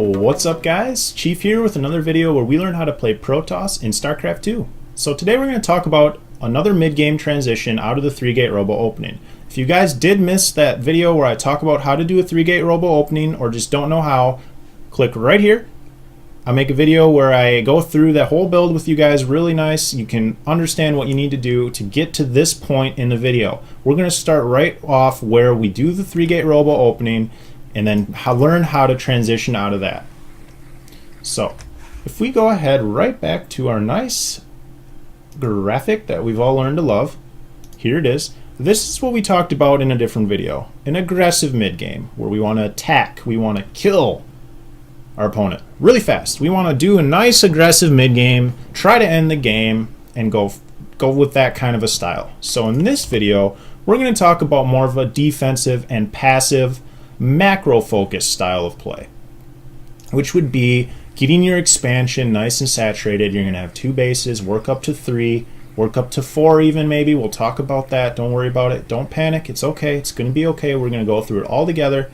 What's up guys? Chief here with another video where we learn how to play Protoss in Starcraft 2. So today we're going to talk about another mid-game transition out of the 3-gate robo opening. If you guys did miss that video where I talk about how to do a 3-gate robo opening or just don't know how, click right here. I make a video where I go through that whole build with you guys really nice. You can understand what you need to do to get to this point in the video. We're going to start right off where we do the 3-gate robo opening and then learn how to transition out of that. So if we go ahead right back to our nice graphic that we've all learned to love, here it is. This is what we talked about in a different video, an aggressive mid game where we want to attack, we want to kill our opponent really fast. We want to do a nice aggressive mid game, try to end the game, and go with that kind of a style. So in this video we're going to talk about more of a defensive and passive macro focused style of play, which would be getting your expansion nice and saturated. You're going to have 2 bases, work up to 3, work up to 4 even maybe. We'll talk about that. Don't worry about it. Don't panic. It's okay. It's going to be okay. We're going to go through it all together,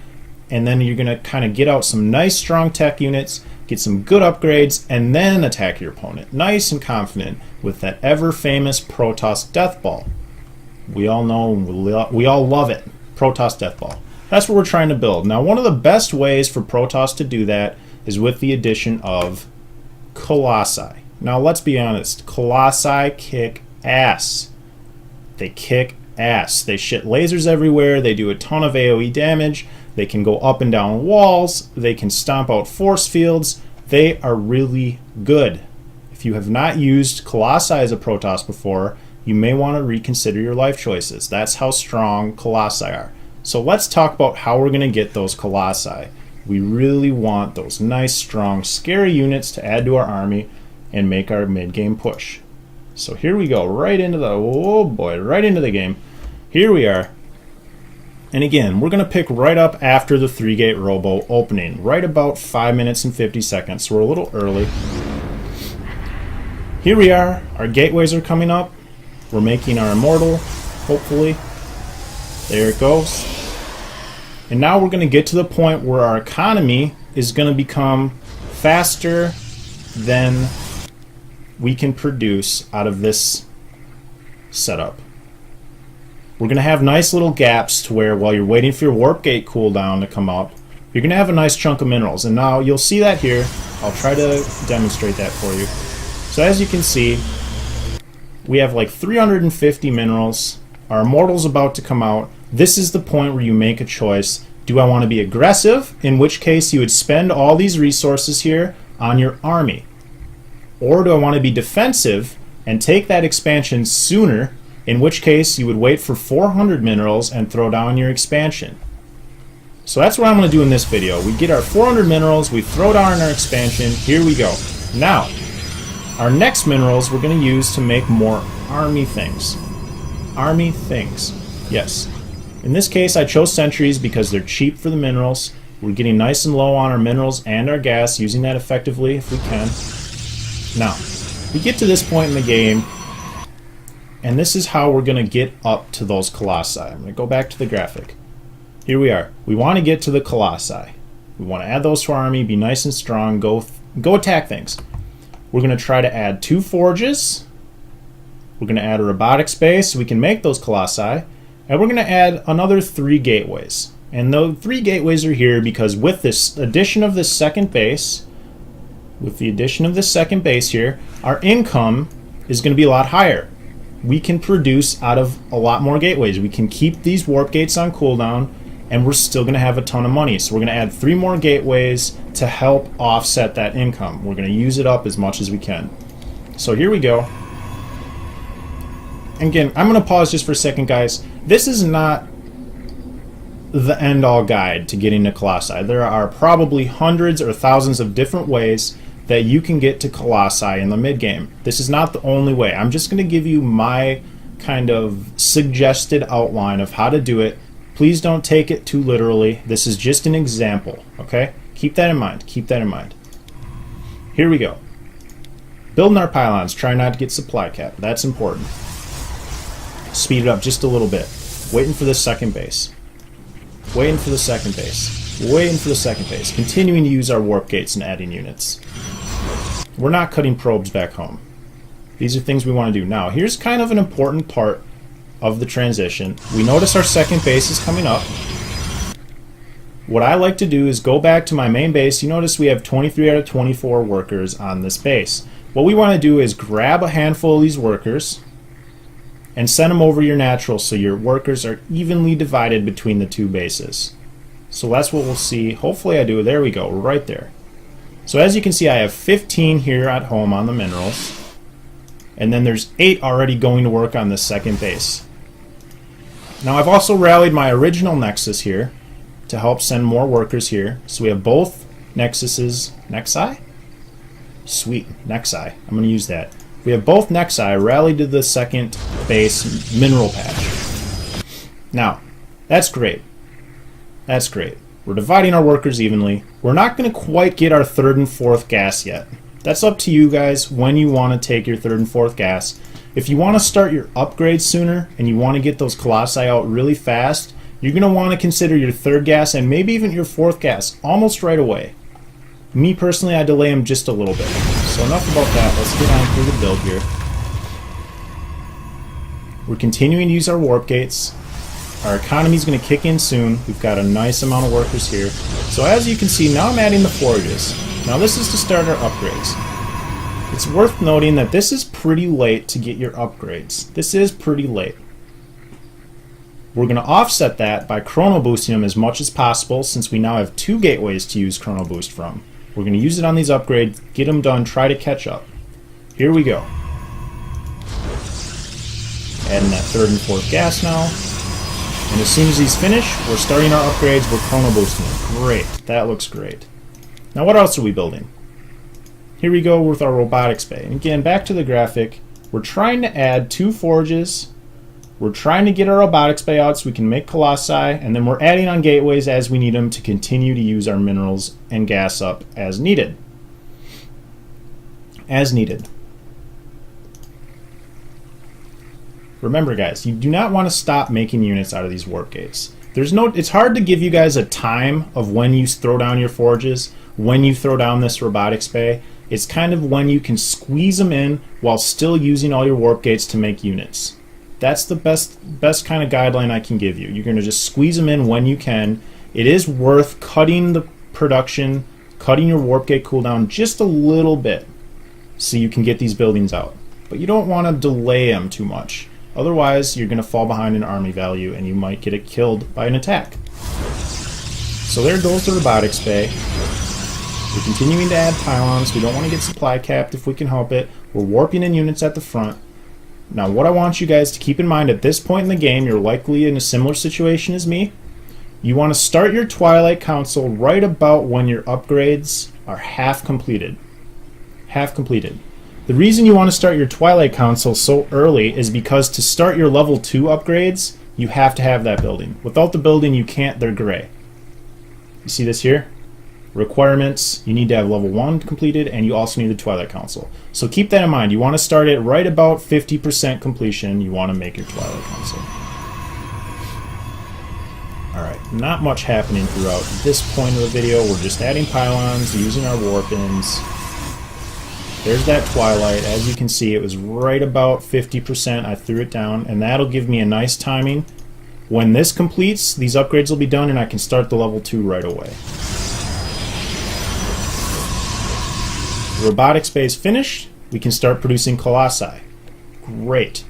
and then you're going to kind of get out some nice strong tech units, get some good upgrades, and then attack your opponent nice and confident with that ever famous Protoss Death Ball. We all know, we all love it. Protoss Death Ball. That's what we're trying to build. Now, one of the best ways for Protoss to do that is with the addition of Colossi. Now, let's be honest. Colossi kick ass. They kick ass. They shit lasers everywhere. They do a ton of AoE damage. They can go up and down walls. They can stomp out force fields. They are really good. If you have not used Colossi as a Protoss before, you may want to reconsider your life choices. That's how strong Colossi are. So let's talk about how we're going to get those Colossi. We really want those nice, strong, scary units to add to our army and make our mid-game push. So here we go, right into the, oh boy, right into the game. Here we are. And again, we're going to pick right up after the 3-gate robo opening, right about 5 minutes and 50 seconds. So we're a little early. Here we are. Our gateways are coming up. We're making our immortal, hopefully. There it goes. And now we're going to get to the point where our economy is going to become faster than we can produce out of this setup. We're going to have nice little gaps to where while you're waiting for your warp gate cooldown to come up, you're going to have a nice chunk of minerals. And now you'll see that here. I'll try to demonstrate that for you. So as you can see, we have like 350 minerals. Our immortal's about to come out. This is the point where you make a choice. Do I want to be aggressive? In which case you would spend all these resources here on your army. Or do I want to be defensive and take that expansion sooner? In which case you would wait for 400 minerals and throw down your expansion. So that's what I'm going to do in this video. We get our 400 minerals, we throw down our expansion. Here we go. Now, our next minerals we're going to use to make more army things. Army things. Yes. In this case, I chose sentries because they're cheap for the minerals. We're getting nice and low on our minerals and our gas, using that effectively if we can. Now, we get to this point in the game, and this is how we're going to get up to those Colossi. I'm going to go back to the graphic. Here we are. We want to get to the Colossi. We want to add those to our army, be nice and strong, go attack things. We're going to try to add 2 forges. We're going to add a robotics base so we can make those Colossi. And we're going to add another 3 gateways. And the 3 gateways are here because with this addition of this second base, here, our income is going to be a lot higher. We can produce out of a lot more gateways. We can keep these warp gates on cooldown, and we're still going to have a ton of money. So we're going to add 3 more gateways to help offset that income. We're going to use it up as much as we can. So here we go. Again, I'm going to pause just for a second, guys. This is not the end-all guide to getting to Colossi. There are probably hundreds or thousands of different ways that you can get to Colossi in the mid-game. This is not the only way. I'm just going to give you my kind of suggested outline of how to do it. Please don't take it too literally. This is just an example, okay? Keep that in mind. Keep that in mind. Here we go. Building our pylons. Try not to get supply cap. That's important. Speed it up just a little bit. Waiting for the second base. Waiting for the second base. Waiting for the second base. Continuing to use our warp gates and adding units. We're not cutting probes back home. These are things we want to do. Now, here's kind of an important part of the transition. We notice our second base is coming up. What I like to do is go back to my main base. You notice we have 23 out of 24 workers on this base. What we want to do is grab a handful of these workers and send them over your natural so your workers are evenly divided between the two bases. So that's what we'll see. Hopefully I do. There we go, right there. So as you can see, I have 15 here at home on the minerals. And then there's 8 already going to work on the second base. Now I've also rallied my original Nexus here to help send more workers here. So we have both Nexuses. Nexi? Sweet, Nexi. I'm going to use that. We have both Nexi rallied to the second base mineral patch. Now, that's great. That's great. We're dividing our workers evenly. We're not going to quite get our third and fourth gas yet. That's up to you guys when you want to take your third and fourth gas. If you want to start your upgrades sooner and you want to get those Colossi out really fast, you're going to want to consider your third gas and maybe even your fourth gas almost right away. Me personally, I delay them just a little bit. So enough about that. Let's get on through the build here. We're continuing to use our warp gates. Our economy is going to kick in soon. We've got a nice amount of workers here. So as you can see, now I'm adding the forges. Now this is to start our upgrades. It's worth noting that this is pretty late to get your upgrades. This is pretty late. We're going to offset that by chrono boosting them as much as possible since we now have 2 gateways to use chrono boost from. We're going to use it on these upgrades, get them done, try to catch up. Here we go. Adding that third and fourth gas now. And as soon as these finish, we're starting our upgrades, we're chrono boosting them. Great, that looks great. Now what else are we building? Here we go with our robotics bay. And again, back to the graphic, we're trying to add 2 forges. We're trying to get our robotics bay out so we can make Colossi, and then we're adding on gateways as we need them to continue to use our minerals and gas up as needed. As needed. Remember guys, you do not want to stop making units out of these warp gates. It's hard to give you guys a time of when you throw down your forges, when you throw down this robotics bay. It's kind of when you can squeeze them in while still using all your warp gates to make units. That's the best kind of guideline I can give you. You're going to just squeeze them in when you can. It is worth cutting the production, cutting your warp gate cooldown just a little bit so you can get these buildings out. But you don't want to delay them too much. Otherwise, you're going to fall behind in army value and you might get it killed by an attack. So there goes the robotics bay. We're continuing to add pylons. We don't want to get supply capped if we can help it. We're warping in units at the front. Now what I want you guys to keep in mind at this point in the game, you're likely in a similar situation as me. You want to start your Twilight Council right about when your upgrades are half completed. Half completed. The reason you want to start your Twilight Council so early is because to start your level 2 upgrades, you have to have that building. Without the building, you can't, they're gray. You see this here? Requirements, you need to have level 1 completed, and you also need the Twilight Council. So keep that in mind. You want to start it right about 50% completion. You want to make your Twilight Council. Alright, not much happening throughout this point of the video. We're just adding pylons, using our warp-ins. There's that Twilight. As you can see, it was right about 50%. I threw it down, and that'll give me a nice timing. When this completes, these upgrades will be done, and I can start the level 2 right away. Robotics bay is finished. We can start producing Colossi. Great.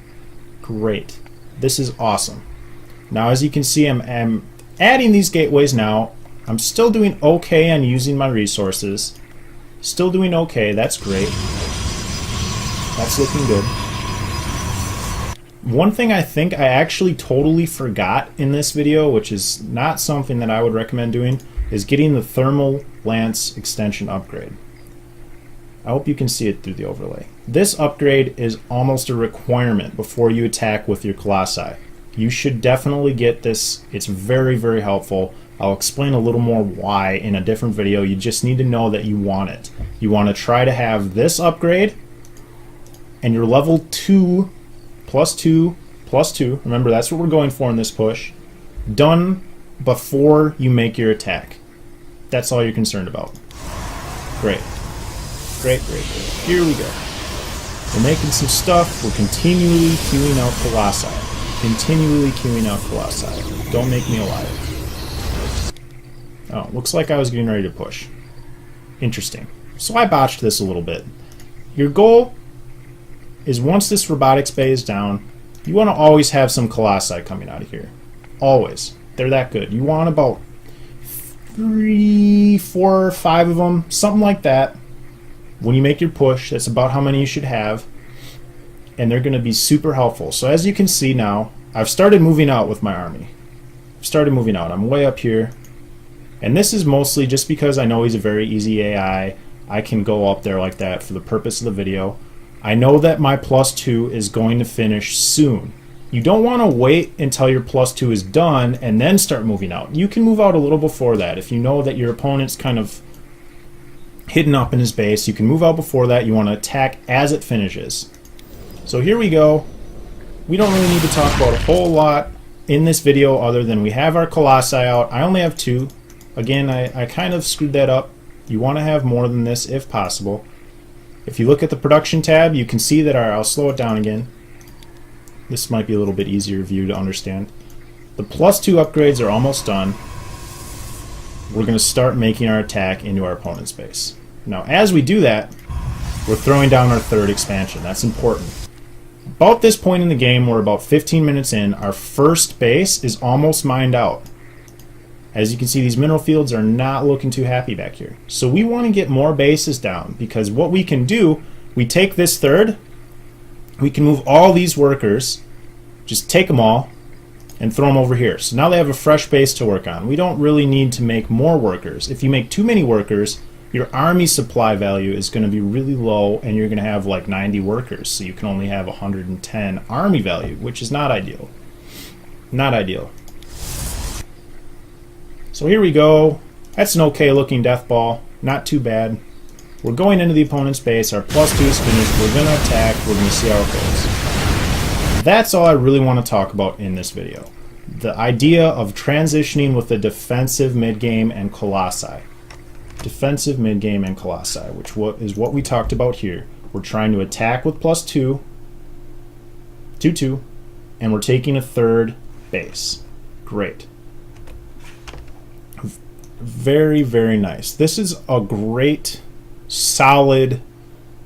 Great. This is awesome. Now, as you can see, I'm adding these gateways now. I'm still doing okay on using my resources. Still doing okay. That's great. That's looking good. One thing I think I actually totally forgot in this video, which is not something that I would recommend doing, is getting the thermal lance extension upgrade. I hope you can see it through the overlay. This upgrade is almost a requirement before you attack with your Colossi. You should definitely get this. It's very, very helpful. I'll explain a little more why in a different video. You just need to know that you want it. You want to try to have this upgrade and your level 2 plus 2 plus 2, remember that's what we're going for in this push, done before you make your attack. That's all you're concerned about. Great. Great, great, great. Here we go. We're making some stuff. We're continually queuing out Colossi. Continually queuing out Colossi. Don't make me a liar. Oh, looks like I was getting ready to push. Interesting. So I botched this a little bit. Your goal is once this robotics bay is down, you want to always have some Colossi coming out of here. Always. They're that good. You want about 3, 4, 5 of them, something like that. When you make your push, that's about how many you should have. And they're going to be super helpful. So as you can see now, I've started moving out with my army. I've started moving out. I'm way up here. And this is mostly just because I know he's a very easy AI. I can go up there like that for the purpose of the video. I know that my +2 is going to finish soon. You don't want to wait until your +2 is done and then start moving out. You can move out a little before that. If you know that your opponent's kind of hidden up in his base, you can move out before that. You want to attack as it finishes. So here we go. We don't really need to talk about a whole lot in this video other than we have our Colossi out. I only have 2. Again, I kind of screwed that up. You want to have more than this if possible. If you look at the production tab, you can see that I'll slow it down again. This might be a little bit easier for you to understand. The +2 upgrades are almost done. We're going to start making our attack into our opponent's base. Now, as we do that, we're throwing down our 3rd expansion. That's important. About this point in the game, we're about 15 minutes in, our first base is almost mined out. As you can see, these mineral fields are not looking too happy back here. So we want to get more bases down, because what we can do, we take this 3rd, we can move all these workers, just take them all, and throw them over here. So now they have a fresh base to work on. We don't really need to make more workers. If you make too many workers, your army supply value is going to be really low, and you're going to have like 90 workers. So you can only have 110 army value, which is not ideal. Not ideal. So here we go. That's an okay looking death ball. Not too bad. We're going into the opponent's base. Our +2 is finished. We're going to attack. We're going to see how it goes. That's all I really want to talk about in this video. The idea of transitioning with the defensive mid-game and Colossi. Defensive mid-game and Colossi, which is what we talked about here. We're trying to attack with +2, 2-2, and we're taking a 3rd base. Great. Very, very nice. This is a great, solid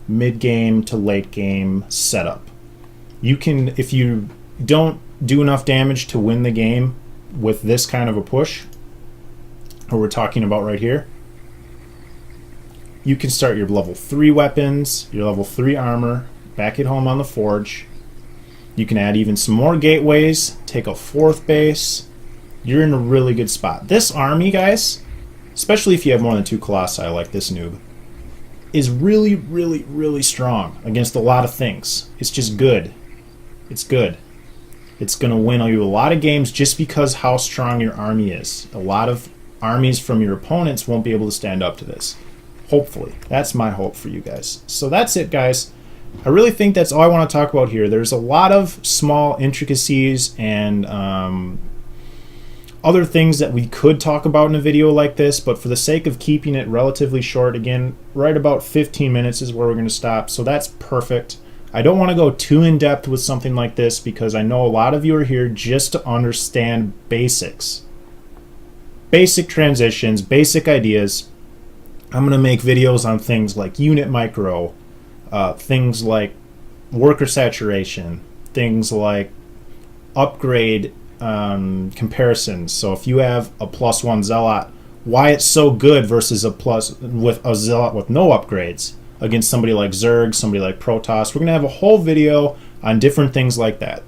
mid-game to late game setup. You can, if you don't do enough damage to win the game with this kind of a push, what we're talking about right here, you can start your level 3 weapons, your level 3 armor, back at home on the forge. You can add even some more gateways, take a 4th base. You're in a really good spot. This army, guys, especially if you have more than 2 Colossi like this noob, is really, really, really strong against a lot of things. It's just good. It's good. It's going to win you a lot of games just because how strong your army is. A lot of armies from your opponents won't be able to stand up to this. Hopefully. That's my hope for you guys. So that's it, guys. I really think that's all I want to talk about here. There's a lot of small intricacies and other things that we could talk about in a video like this, but for the sake of keeping it relatively short, again, right about 15 minutes is where we're going to stop, so that's perfect. I don't want to go too in-depth with something like this because I know a lot of you are here just to understand basics. Basic transitions, basic ideas. I'm going to make videos on things like unit micro, things like worker saturation, things like upgrade comparisons. So if you have a +1 zealot, why it's so good versus a zealot with no upgrades against somebody like Zerg, somebody like Protoss. We're gonna have a whole video on different things like that.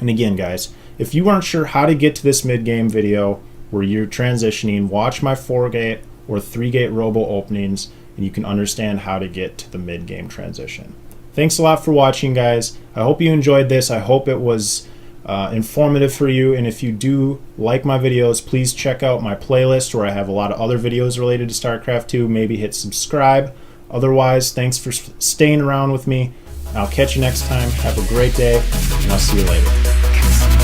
And again, guys, if you aren't sure how to get to this mid-game video where you're transitioning, watch my 4-gate or 3-gate robo openings and you can understand how to get to the mid-game transition. Thanks a lot for watching, guys. I hope you enjoyed this. I hope it was informative for you, and if you do like my videos, please check out my playlist where I have a lot of other videos related to StarCraft 2. Maybe hit subscribe. Otherwise, thanks for staying around with me. I'll catch you next time. Have a great day, and I'll see you later.